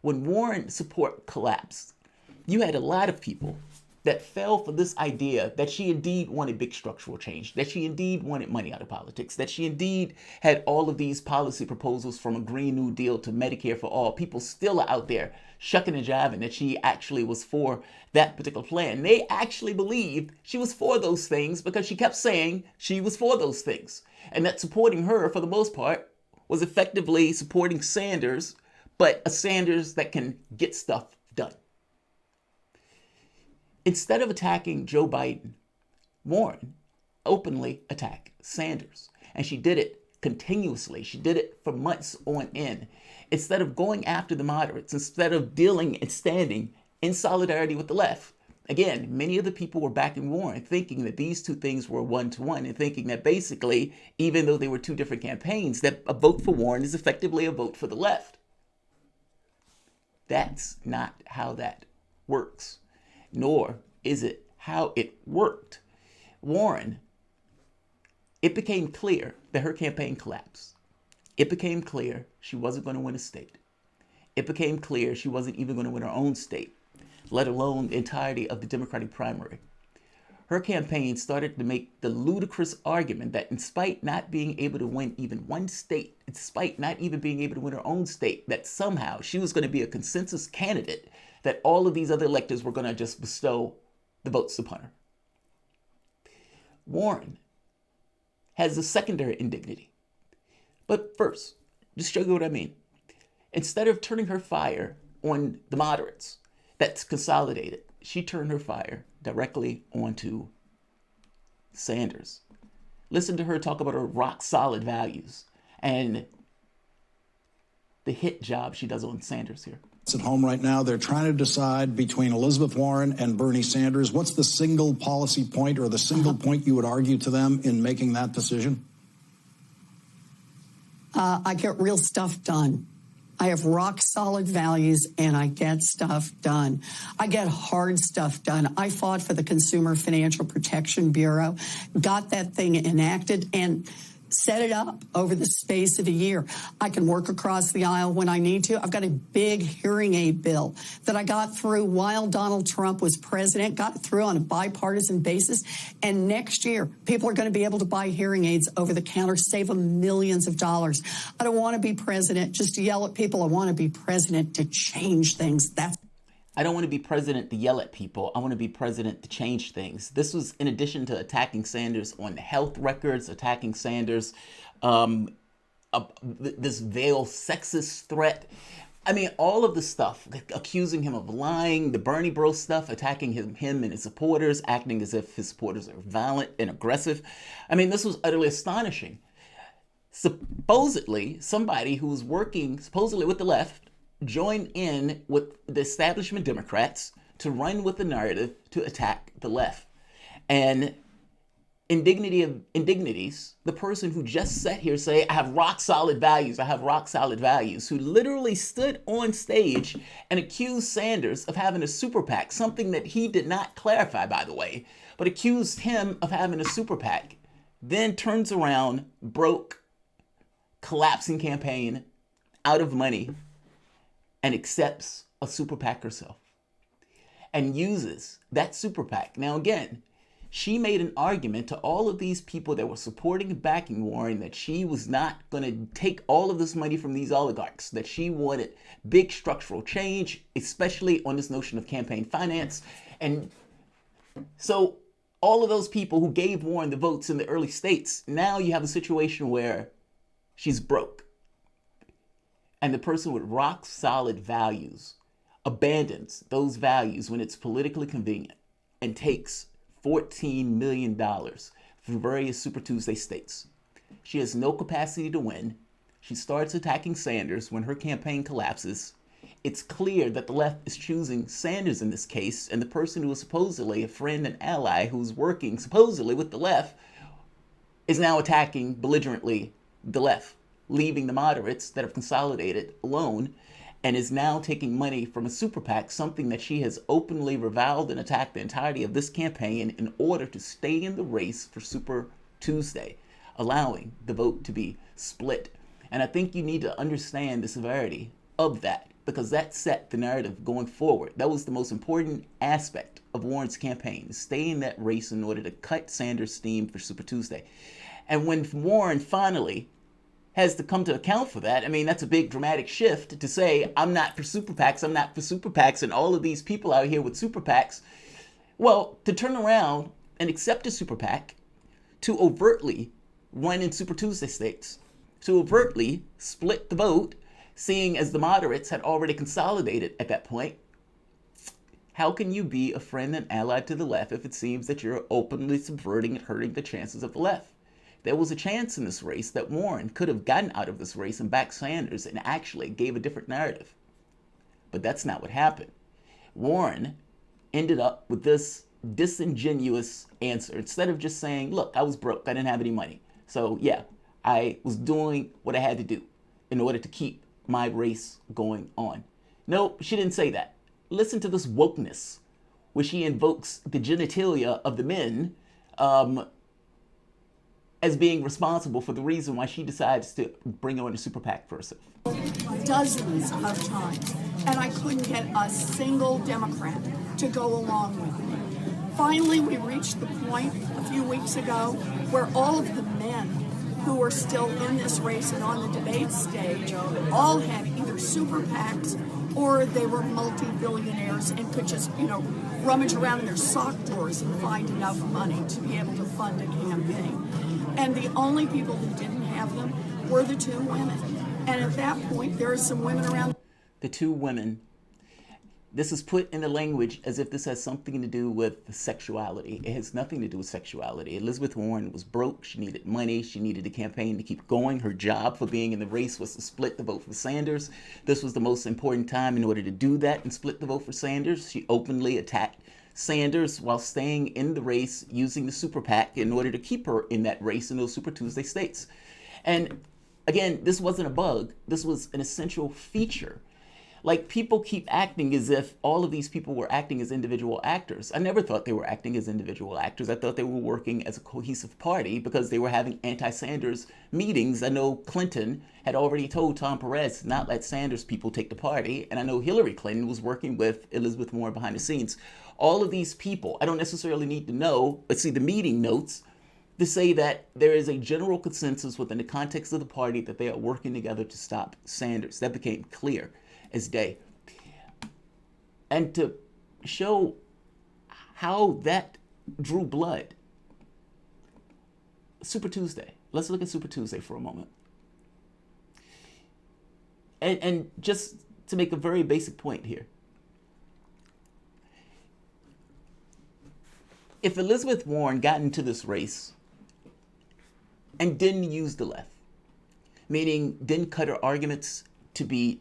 when Warren support collapsed, you had a lot of people that fell for this idea that she indeed wanted big structural change, that she indeed wanted money out of politics, that she indeed had all of these policy proposals from a Green New Deal to Medicare for all. People still are out there shucking and jiving that she actually was for that particular plan. They actually believed she was for those things because she kept saying she was for those things. And that supporting her, for the most part, was effectively supporting Sanders, but a Sanders that can get stuff done. Instead of attacking Joe Biden, Warren openly attacked Sanders. And she did it continuously. She did it for months on end. Instead of going after the moderates, instead of dealing and standing in solidarity with the left. Again, many of the people were backing Warren, thinking that these two things were one-to-one, and thinking that basically, even though they were two different campaigns, that a vote for Warren is effectively a vote for the left. That's not how that works, nor is it how it worked. Warren, it became clear that her campaign collapsed. It became clear she wasn't going to win a state. It became clear she wasn't even going to win her own state, let alone the entirety of the Democratic primary. Her campaign started to make the ludicrous argument that in spite not being able to win even one state, in spite not even being able to win her own state, that somehow she was going to be a consensus candidate, that all of these other electors were going to just bestow the votes upon her. Warren has a secondary indignity. But first, just show you what I mean. Instead of turning her fire on the moderates that's consolidated, she turned her fire directly onto Sanders. Listen to her talk about her rock solid values and the hit job she does on Sanders here. At home right now, they're trying to decide between Elizabeth Warren and Bernie Sanders. What's the single policy point or the single point you would argue to them in making that decision? I get real stuff done. I have rock solid values and I get stuff done. I get hard stuff done. I fought for the Consumer Financial Protection Bureau, got that thing enacted and set it up over the space of a year. I can work across the aisle when I need to. I've got a big hearing aid bill that I got through while Donald Trump was president, got it through on a bipartisan basis. And next year, people are going to be able to buy hearing aids over the counter, save them millions of dollars. I don't want to be president just to yell at people. I want to be president to change things. I don't want to be president to yell at people. I want to be president to change things. This was in addition to attacking Sanders on health records, attacking Sanders, this veiled sexist threat. I mean, all of the stuff, accusing him of lying, the Bernie bro stuff, attacking him and his supporters, acting as if his supporters are violent and aggressive. I mean, this was utterly astonishing. Supposedly, somebody who was working supposedly with the left joined in with the establishment Democrats to run with the narrative to attack the left. And indignity of indignities, the person who just sat here say, I have rock solid values, I have rock solid values, who literally stood on stage and accused Sanders of having a super PAC, something that he did not clarify, by the way, but accused him of having a super PAC, then turns around, broke, collapsing campaign, out of money, and accepts a super PAC herself and uses that super PAC. Now, again, she made an argument to all of these people that were supporting and backing Warren that she was not going to take all of this money from these oligarchs, that she wanted big structural change, especially on this notion of campaign finance. And so all of those people who gave Warren the votes in the early states, now you have a situation where she's broke. And the person with rock solid values abandons those values when it's politically convenient and takes $14 million from various Super Tuesday states. She has no capacity to win. She starts attacking Sanders when her campaign collapses. It's clear that the left is choosing Sanders in this case, and the person who is supposedly a friend and ally who's working supposedly with the left is now attacking belligerently the left, leaving the moderates that have consolidated alone, and is now taking money from a super PAC, something that she has openly reviled and attacked the entirety of this campaign in order to stay in the race for Super Tuesday, allowing the vote to be split. And I think you need to understand the severity of that, because that set the narrative going forward. That was the most important aspect of Warren's campaign, stay in that race in order to cut Sanders' steam for Super Tuesday. And when Warren finally has to come to account for that, I mean, that's a big dramatic shift to say, I'm not for super PACs, I'm not for super PACs, and all of these people out here with super PACs. Well, to turn around and accept a super PAC, to overtly run in Super Tuesday states, to overtly split the vote, seeing as the moderates had already consolidated at that point. How can you be a friend and ally to the left if it seems that you're openly subverting and hurting the chances of the left? There was a chance in this race that Warren could have gotten out of this race and backed Sanders and actually gave a different narrative. But that's not what happened. Warren ended up with this disingenuous answer. Instead of just saying, look, I was broke, I didn't have any money. So yeah, I was doing what I had to do in order to keep my race going on. No, she didn't say that. Listen to this wokeness, where she invokes the genitalia of the men as being responsible for the reason why she decides to bring on a super PAC for herself. Dozens of times, and I couldn't get a single Democrat to go along with me. Finally, we reached the point a few weeks ago where all of the men who were still in this race and on the debate stage all had either super PACs or they were multi-billionaires and could just, rummage around in their sock drawers and find enough money to be able to fund a campaign. And the only people who didn't have them were the two women. And at that point, there are some women around. The two women. This is put in the language as if this has something to do with sexuality. It has nothing to do with sexuality. Elizabeth Warren was broke. She needed money. She needed a campaign to keep going. Her job for being in the race was to split the vote for Sanders. This was the most important time in order to do that and split the vote for Sanders. She openly attacked Sanders while staying in the race using the super PAC in order to keep her in that race in those Super Tuesday states. And again, this wasn't a bug. This was an essential feature. Like, people keep acting as if all of these people were acting as individual actors. I never thought they were acting as individual actors. I thought they were working as a cohesive party because they were having anti-Sanders meetings. I know Clinton had already told Tom Perez to not let Sanders people take the party. And I know Hillary Clinton was working with Elizabeth Warren behind the scenes. All of these people, I don't necessarily need to know, but see the meeting notes to say that there is a general consensus within the context of the party that they are working together to stop Sanders. That became clear as day. And to show how that drew blood, Super Tuesday. Let's look at Super Tuesday for a moment. And just to make a very basic point here. If Elizabeth Warren got into this race and didn't use the left, meaning didn't cut her arguments to be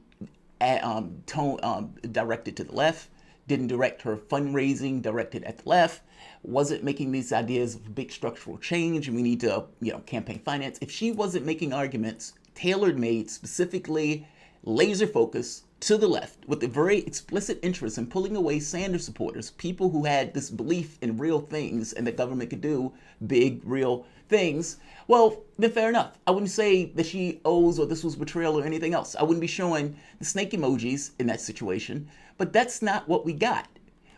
directed to the left, didn't direct her fundraising directed at the left, wasn't making these ideas of big structural change and we need to, campaign finance. If she wasn't making arguments tailor-made, specifically laser focused to the left with a very explicit interest in pulling away Sanders supporters, people who had this belief in real things and that government could do big, real things, well, then fair enough. I wouldn't say that she owes or this was betrayal or anything else. I wouldn't be showing the snake emojis in that situation, but that's not what we got.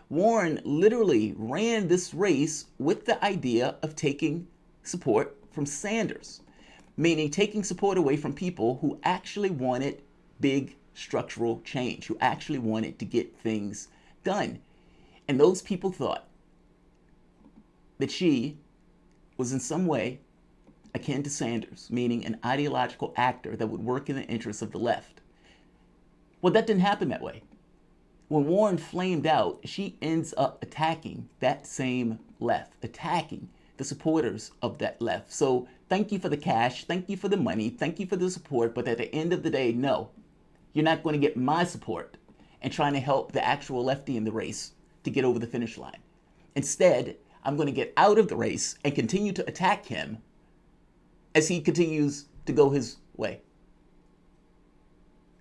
Warren literally ran this race with the idea of taking support from Sanders, meaning taking support away from people who actually wanted big structural change, who actually wanted to get things done. And those people thought that she was in some way akin to Sanders, meaning an ideological actor that would work in the interests of the left. Well, that didn't happen that way. When Warren flamed out, she ends up attacking that same left, attacking the supporters of that left. So thank you for the cash, thank you for the money, thank you for the support, but at the end of the day, no, you're not going to get my support and trying to help the actual lefty in the race to get over the finish line. Instead, I'm going to get out of the race and continue to attack him as he continues to go his way.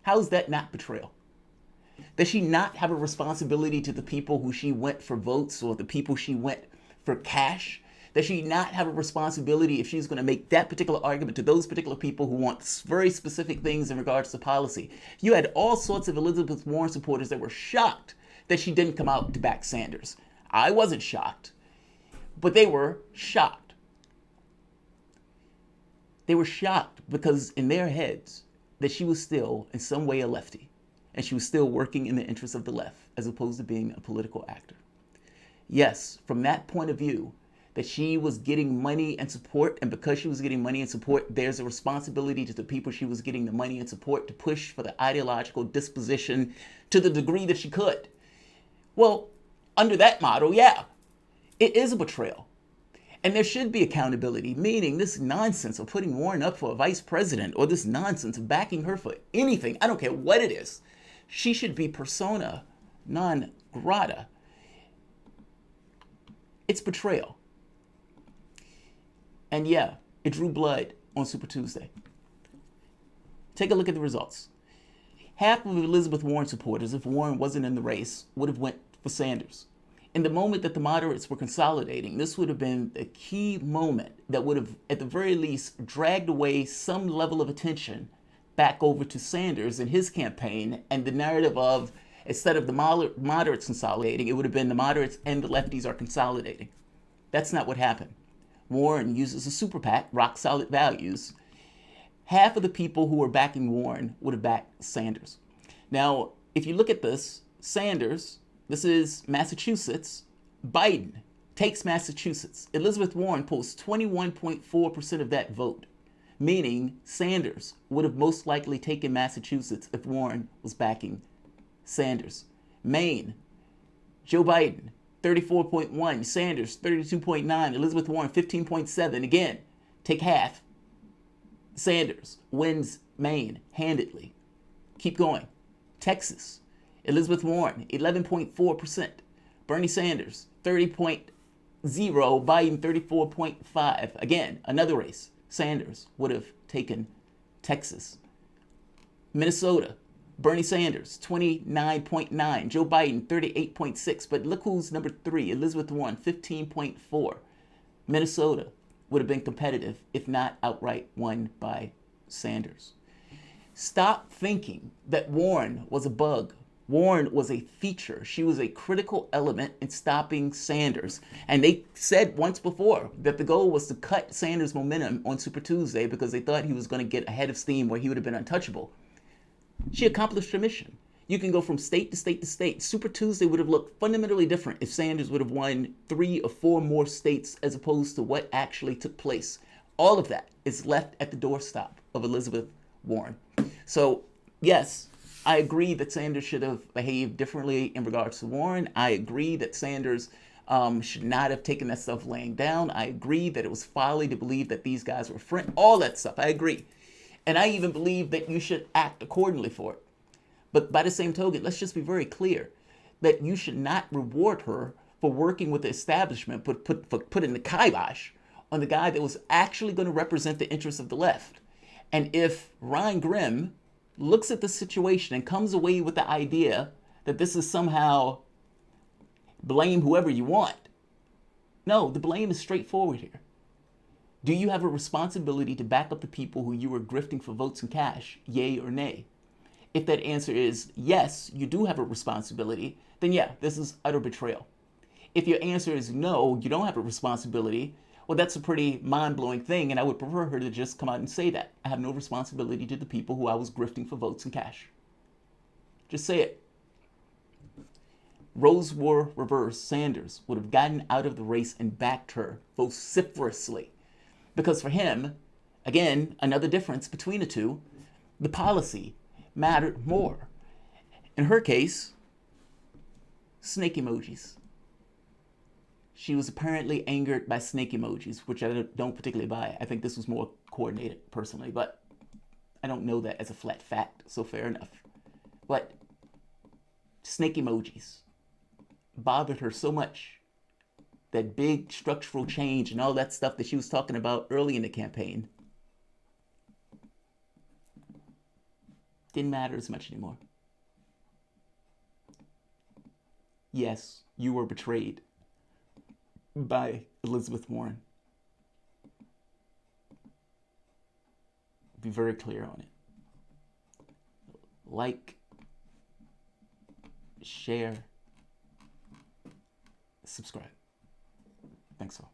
How is that not betrayal? Does she not have a responsibility to the people who she went for votes or the people she went for cash? Does she not have a responsibility if she's going to make that particular argument to those particular people who want very specific things in regards to policy? You had all sorts of Elizabeth Warren supporters that were shocked that she didn't come out to back Sanders. I wasn't shocked, but they were shocked. They were shocked because in their heads that she was still in some way a lefty, and she was still working in the interests of the left as opposed to being a political actor. Yes, from that point of view, that she was getting money and support, and because she was getting money and support, there's a responsibility to the people she was getting the money and support to push for the ideological disposition to the degree that she could. Well, under that model, yeah, it is a betrayal. And there should be accountability, meaning this nonsense of putting Warren up for a vice president or this nonsense of backing her for anything, I don't care what it is, she should be persona non grata. It's betrayal. And yeah, it drew blood on Super Tuesday. Take a look at the results. Half of Elizabeth Warren supporters, if Warren wasn't in the race, would have went for Sanders. In the moment that the moderates were consolidating, this would have been a key moment that would have, at the very least, dragged away some level of attention back over to Sanders and his campaign, and the narrative of, instead of the moderates consolidating, it would have been the moderates and the lefties are consolidating. That's not what happened. Warren uses a super PAC, rock solid values. Half of the people who were backing Warren would have backed Sanders. Now, if you look at this, Sanders, this is Massachusetts, Biden takes Massachusetts. Elizabeth Warren pulls 21.4% of that vote, meaning Sanders would have most likely taken Massachusetts if Warren was backing Sanders. Maine, Joe Biden, 34.1, Sanders, 32.9, Elizabeth Warren, 15.7. Again, take half. Sanders wins Maine handedly. Keep going. Texas, Elizabeth Warren, 11.4%. Bernie Sanders, 30.0, Biden, 34.5. Again, another race. Sanders would have taken Texas. Minnesota, Bernie Sanders, 29.9. Joe Biden, 38.6. But look who's number 3. Elizabeth Warren, 15.4. Minnesota would have been competitive, if not outright won by Sanders. Stop thinking that Warren was a bug. Warren was a feature. She was a critical element in stopping Sanders. And they said once before that the goal was to cut Sanders' momentum on Super Tuesday because they thought he was going to get ahead of steam where he would have been untouchable. She accomplished her mission. You can go from state to state to state. Super Tuesday would have looked fundamentally different if Sanders would have won 3 or 4 more states as opposed to what actually took place. All of that is left at the doorstep of Elizabeth Warren. So, yes, I agree that Sanders should have behaved differently in regards to Warren. I agree that Sanders should not have taken that stuff laying down. I agree that it was folly to believe that these guys were friends. All that stuff, I agree. And I even believe that you should act accordingly for it. But by the same token, let's just be very clear that you should not reward her for working with the establishment, for putting the kibosh on the guy that was actually going to represent the interests of the left. And if Ryan Grimm looks at the situation and comes away with the idea that this is somehow blame whoever you want, no, the blame is straightforward here. Do you have a responsibility to back up the people who you were grifting for votes and cash, yay or nay? If that answer is yes, you do have a responsibility, then yeah, this is utter betrayal. If your answer is no, you don't have a responsibility, well, that's a pretty mind-blowing thing, and I would prefer her to just come out and say that. I have no responsibility to the people who I was grifting for votes and cash. Just say it. Roles were reversed. Sanders would have gotten out of the race and backed her vociferously. Because for him, again, another difference between the two, the policy mattered more. In her case, snake emojis. She was apparently angered by snake emojis, which I don't particularly buy. I think this was more coordinated personally, but I don't know that as a flat fact, so fair enough. But snake emojis bothered her so much that big structural change and all that stuff that she was talking about early in the campaign didn't matter as much anymore. Yes, you were betrayed by Elizabeth Warren. be very clear on it. Like, share, subscribe. Thanks all.